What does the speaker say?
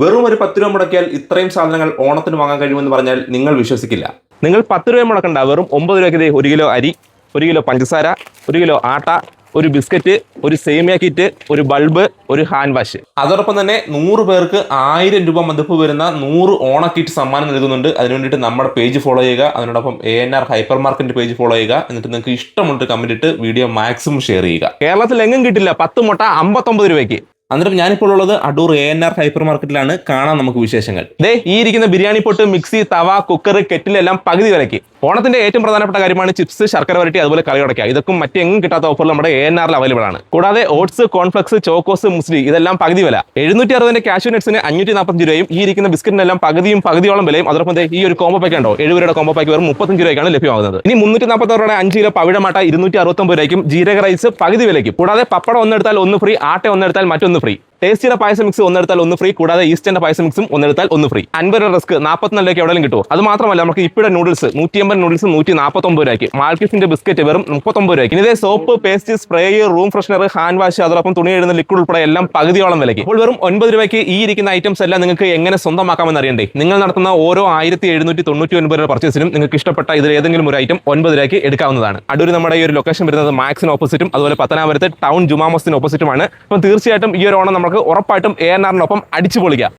വെറും ഒരു 10 രൂപ മുടക്കിയാൽ ഇത്രയും സാധനങ്ങൾ ഓണത്തിന് വാങ്ങാൻ കഴിയുമെന്ന് പറഞ്ഞാൽ നിങ്ങൾ വിശ്വസിക്കില്ല. നിങ്ങൾ 10 രൂപ മുടക്കണ്ട, വെറും 9 രൂപയ്ക്ക് 1 കിലോ അരി, 1 കിലോ പഞ്ചസാര, 1 കിലോ ആട്ട, ഒരു ബിസ്ക്കറ്റ്, ഒരു സേമിയ കിറ്റ്, ഒരു ബൾബ്, ഒരു ഹാൻഡ് വാഷ്. അതോടൊപ്പം തന്നെ 100 പേർക്ക് 1000 രൂപ മതിപ്പ് വരുന്ന 100 ഓണ കിറ്റ് സമ്മാനം നൽകുന്നുണ്ട്. അതിനു വേണ്ടിയിട്ട് നമ്മുടെ പേജ് ഫോളോ ചെയ്യുക. അതിനോടൊപ്പം ANR ഹൈപ്പർ മാർക്കറ്റിന്റെ പേജ് ഫോളോ ചെയ്യുക. എന്നിട്ട് നിങ്ങൾക്ക് ഇഷ്ടമുണ്ട് കമന്റ് ഇട്ട് വീഡിയോ മാക്സിമം ഷെയർ ചെയ്യുക. കേരളത്തിൽ എങ്ങും കിട്ടില്ല 10 മുട്ട 59 രൂപയ്ക്ക്. എന്നിട്ട് ഞാനിപ്പോൾ ഉള്ളത് അടൂർ ANR ഹൈപ്പർ മാർക്കറ്റിലാണ്. കാണാം നമുക്ക് വിശേഷങ്ങൾ. ഈ ഇരിക്കുന്ന ബിരിയാണി പൊട്ട്, മിക്സി, തവ, കുക്കർ, കെറ്റിലെല്ലാം പകുതി വിലയ്ക്ക്. ഓണത്തിന്റെ ഏറ്റവും പ്രധാനപ്പെട്ട കാര്യമാണ് ചിപ്സ്, ശർക്കര വരട്ടി, അതുപോലെ കളിയുടയ്ക്ക. ഇതൊക്കെ മറ്റെങ്ങും കിട്ടാത്ത ഓഫറിൽ നമ്മുടെ ANR അവൈലബിൾ ആണ്. കൂടാതെ ഓട്സ്, കോൺഫ്ലെക്സ്, ചോക്കോസ്, മുസ്ലി ഇതെല്ലാം പകുതി വില. 760 കാഷ്യൂ നട്ട്സിന് 545 രൂപയും ഈ ഇരിക്കുന്ന ബിസ്ക്കറ്റിനെല്ലാം പകുതിയോളം വിലയും. അതോടൊപ്പം ഈ ഒരു കോംബോ പാക്ക് ഉണ്ടോ, 70 രൂപയുടെ കോംബോ പാക്ക് വെറും 35 രൂപയ്ക്കാണ് ലഭ്യമാകുന്നത്. ഇനി 346 രൂപയുടെ 5 കിലോ പവിഴമാട്ട 269 രൂപയ്ക്കും, ജീരക റൈസ് പകുതി വിലയ്ക്കും. കൂടാതെ പപ്പടം ഒന്നെടുത്താൽ 1 ഫ്രീ, ആട്ട ഒന്നെടുത്താൽ മറ്റൊന്ന് ഫ്രീ, ടേസ്റ്റിയുടെ പായസ മിക്സ് ഒന്നെടുത്താൽ 1 ഫ്രീ, കൂടാതെ ഈസ്റ്റേന്റെ പായസ മിക്സും ഒന്നെടുത്താൽ 1 ഫ്രീ. 50 രൂപ റിസ്ക് 44 രൂപയ്ക്ക് എവിടെയും കിട്ടുമോ? അത് മാത്രമല്ല, നമുക്ക് ഇപ്പിടെ നൂഡിൽസ് 180 നൂഡിൽസ് 149 രൂപയ്ക്ക്, മാൽക്കിസിന്റെ ബിസ്ക്കറ്റ് വെറും 39 രൂപയ്ക്ക്. ഇതേ soap, paste, spray, room freshener, hand wash, അതോടൊപ്പം തുണി എഴുതുന്ന ലിക്വിഡ് ഉൾപ്പെടെ എല്ലാം പകുതിയോളം വിലയ്ക്ക്. അപ്പോൾ വെറും 9 രൂപയ്ക്ക് ഈ ഇരിക്കുന്ന ഐറ്റംസ് എല്ലാം നിങ്ങൾക്ക് എങ്ങനെ സ്വന്തമാക്കാമെന്ന് അറിയണ്ടേ? നിങ്ങൾ നടത്തുന്ന ഓരോ 1799 രൂപ പർച്ചേസിനും നിങ്ങൾക്ക് ഇഷ്ടപ്പെട്ട ഇതിൽ ഏതെങ്കിലും ഒരു ഐറ്റം 9 രൂപയ്ക്ക് എടുക്കാവുന്നതാണ്. അടൂർ നമ്മുടെ ഈ ഒരു ലൊക്കേഷൻ വരുന്നത് മാക്സിന് ഓപ്പോസിറ്റും അതുപോലെ പത്തനാപുരത്ത് ടൗൺ ജുമാ മസ്ജിദിന് ഓപ്പോസിറ്റുമാണ്. അപ്പം തീർച്ചയായിട്ടും ഈ ഒരു ഓണം നമുക്ക് ഉറപ്പായിട്ടും ANR-നൊപ്പം അടിച്ചു പൊളിക്കാം.